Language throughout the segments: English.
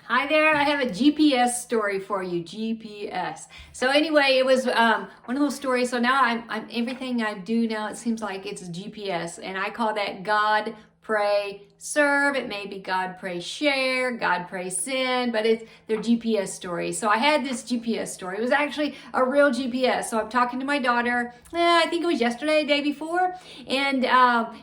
Hi there, I have a GPS story for you. GPS. So anyway, it was one of those stories. So now I'm everything I do now, it seems like it's GPS, and I call that God, pray, serve. It may be God, pray, share, God, pray, send, but it's their GPS story. So I had this GPS story. It was actually a real GPS. So I'm talking to my daughter. I think it was yesterday, day before, and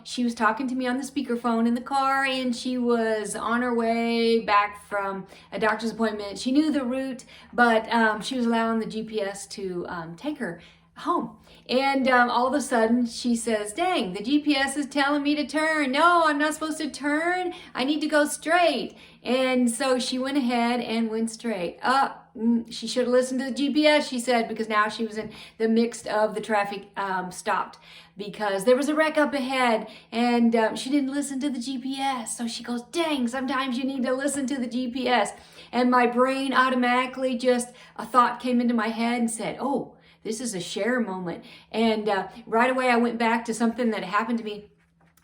she was talking to me on the speakerphone in the car, and she was on her way back from a doctor's appointment. She knew the route, but she was allowing the GPS to take her home. And all of a sudden she says, dang, the GPS is telling me to turn. No, I'm not supposed to turn. I need to go straight. And so she went ahead and went straight. She should have listened to the GPS, she said, because now she was in the mix of the traffic stopped because there was a wreck up ahead, and she didn't listen to the GPS. So she goes, dang, sometimes you need to listen to the GPS. And my brain automatically, just a thought came into my head and said, oh, this is a share moment. And right away I went back to something that happened to me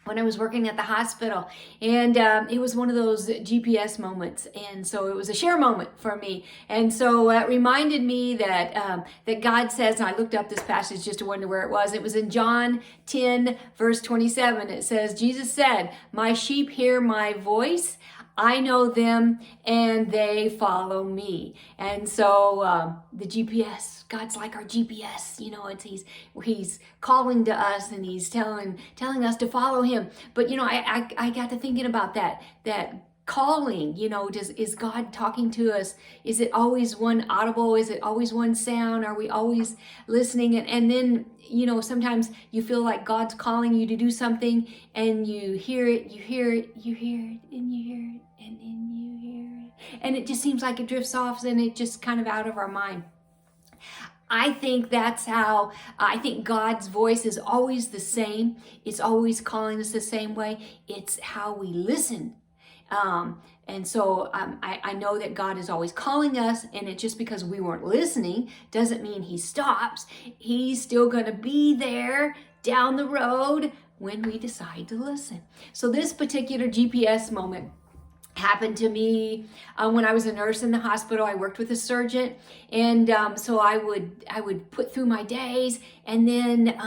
when I was working at the hospital, and it was one of those GPS moments, and so it was a share moment for me. And so it reminded me that that God says, and I looked up this passage just to wonder where it was. It was in John 10 verse 27. It says, Jesus said, my sheep hear my voice, I know them and they follow me. And so the GPS, God's like our GPS, you know, he's calling to us, and he's telling us to follow him. But you know, I got to thinking about that calling, you know, is God talking to us? Is it always one audible? Is it always one sound? Are we always listening? And then, you know, sometimes you feel like God's calling you to do something, and you hear it, and you hear it, and you hear it, and you hear it. And it just seems like it drifts off, and it just kind of out of our mind. I think that's how, I think God's voice is always the same. It's always calling us the same way. It's how we listen. And so I know that God is always calling us, and it's just because we weren't listening doesn't mean he stops. He's still going to be there down the road when we decide to listen. So this particular GPS moment happened to me when I was a nurse in the hospital. I worked with a surgeon, and so I would put through my days, and then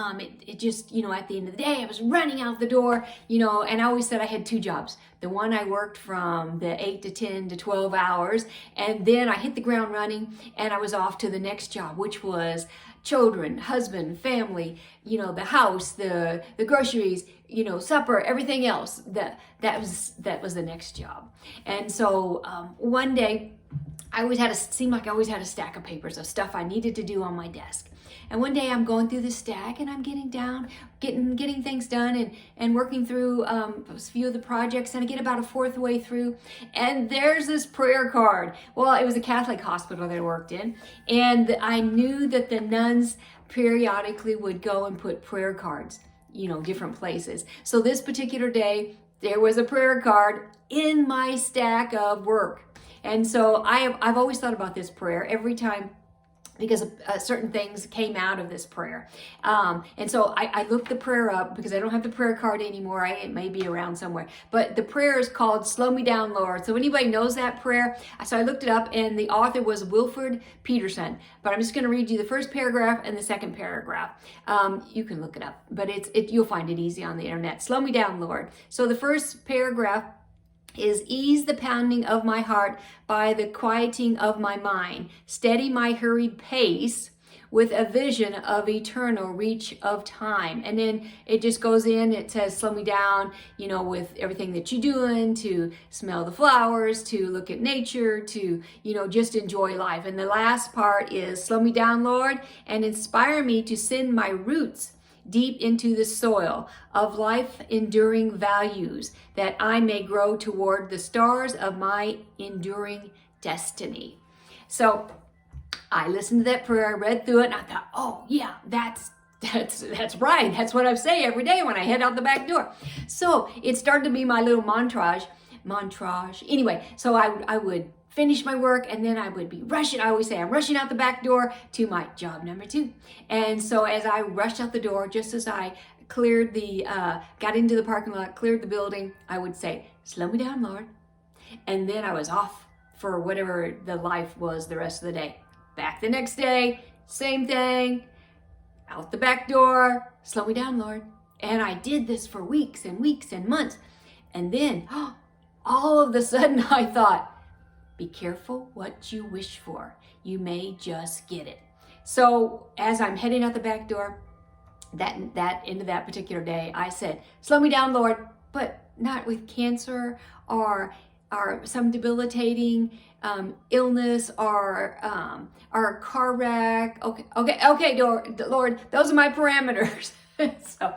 it just, you know, at the end of the day I was running out the door, you know, and I always said I had two jobs. The one I worked from the 8 to 10 to 12 hours, and then I hit the ground running, and I was off to the next job, which was children, husband, family, you know, the house, the groceries, you know, supper, everything else. That was the next job. And so one day seemed like I always had a stack of papers of stuff I needed to do on my desk. And one day I'm going through the stack, and I'm getting down, getting things done, and working through a few of the projects, and I get about a fourth way through, and there's this prayer card. Well, it was a Catholic hospital that I worked in, and I knew that the nuns periodically would go and put prayer cards, you know, different places. So this particular day, there was a prayer card in my stack of work. And so I've always thought about this prayer every time, because certain things came out of this prayer. And so I looked the prayer up because I don't have the prayer card anymore. It may be around somewhere. But the prayer is called Slow Me Down, Lord. So anybody knows that prayer? So I looked it up, and the author was Wilford Peterson. But I'm just going to read you the first paragraph and the second paragraph. You can look it up, but you'll find it easy on the internet. Slow me down, Lord. So the first paragraph is ease the pounding of my heart by the quieting of my mind. Steady my hurried pace with a vision of eternal reach of time. And then it just goes in, it says, slow me down, you know, with everything that you're doing, to smell the flowers, to look at nature, to, you know, just enjoy life. And the last part is, slow me down, Lord, and inspire me to send my roots deep into the soil of life enduring values, that I may grow toward the stars of my enduring destiny. So I listened to that prayer, I read through it, and I thought, oh yeah, that's right. That's what I say every day when I head out the back door. So it started to be my little montage. Anyway, so I would finish my work, and then I would be rushing. I always say I'm rushing out the back door to my job number 2. And so as I rushed out the door, just as I cleared got into the parking lot, cleared the building, I would say, slow me down, Lord. And then I was off for whatever the life was the rest of the day. Back the next day, same thing, out the back door, slow me down, Lord. And I did this for weeks and weeks and months. And then all of a sudden I thought, be careful what you wish for. You may just get it. So as I'm heading out the back door, that into that particular day, I said, slow me down, Lord, but not with cancer or some debilitating illness or a car wreck. Okay, Lord, those are my parameters. So,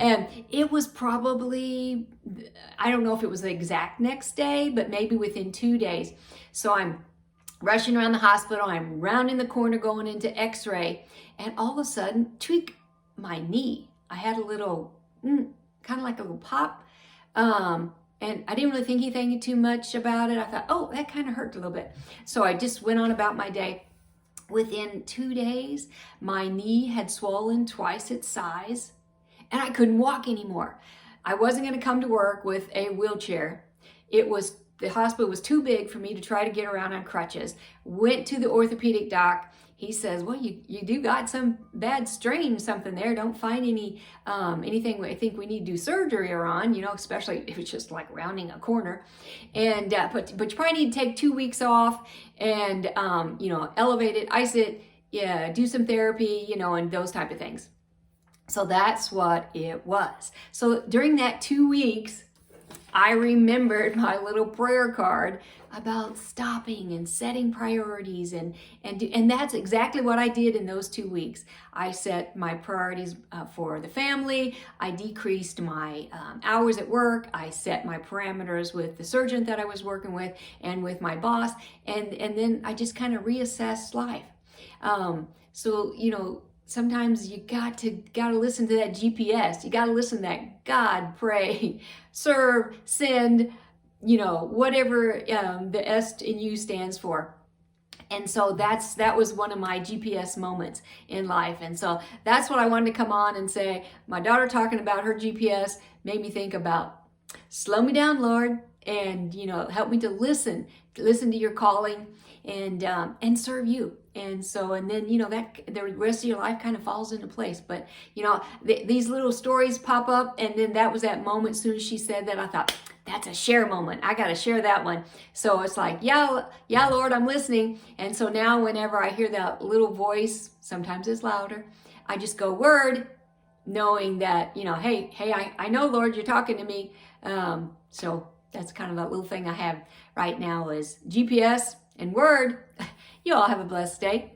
and it was probably, I don't know if it was the exact next day, but maybe within 2 days. So I'm rushing around the hospital. I'm rounding the corner going into x-ray, and all of a sudden, tweak my knee. I had a little, kind of like a little pop. And I didn't really think anything too much about it. I thought, oh, that kind of hurt a little bit. So I just went on about my day. Within 2 days, my knee had swollen twice its size, and I couldn't walk anymore. I wasn't going to come to work with a wheelchair. The hospital was too big for me to try to get around on crutches. Went to the orthopedic doc. He says, well, you do got some bad strain, something there. Don't find anything I think we need to do surgery on, especially if it's just like rounding a corner. And but you probably need to take 2 weeks off and, elevate it, ice it, do some therapy, and those type of things. So that's what it was. So during that 2 weeks, I remembered my little prayer card about stopping and setting priorities, and that's exactly what I did in those 2 weeks. I set my priorities for the family. I decreased my hours at work. I set my parameters with the surgeon that I was working with and with my boss, and then I just kind of reassessed life. Sometimes you gotta listen to that GPS. You gotta listen to that God, pray, serve, send, whatever the S in you stands for. And so that was one of my GPS moments in life. And so that's what I wanted to come on and say. My daughter talking about her GPS made me think about, slow me down, Lord, and help me to listen to your calling and serve you. And then that the rest of your life kind of falls into place. But these little stories pop up, and then that was that moment. As soon as she said that, I thought, that's a share moment. I got to share that one. So it's like, yeah, Lord, I'm listening. And so now whenever I hear that little voice, sometimes it's louder, I just go word, knowing that, hey, I know, Lord, you're talking to me. So that's kind of that little thing I have right now is GPS and word. You all have a blessed day.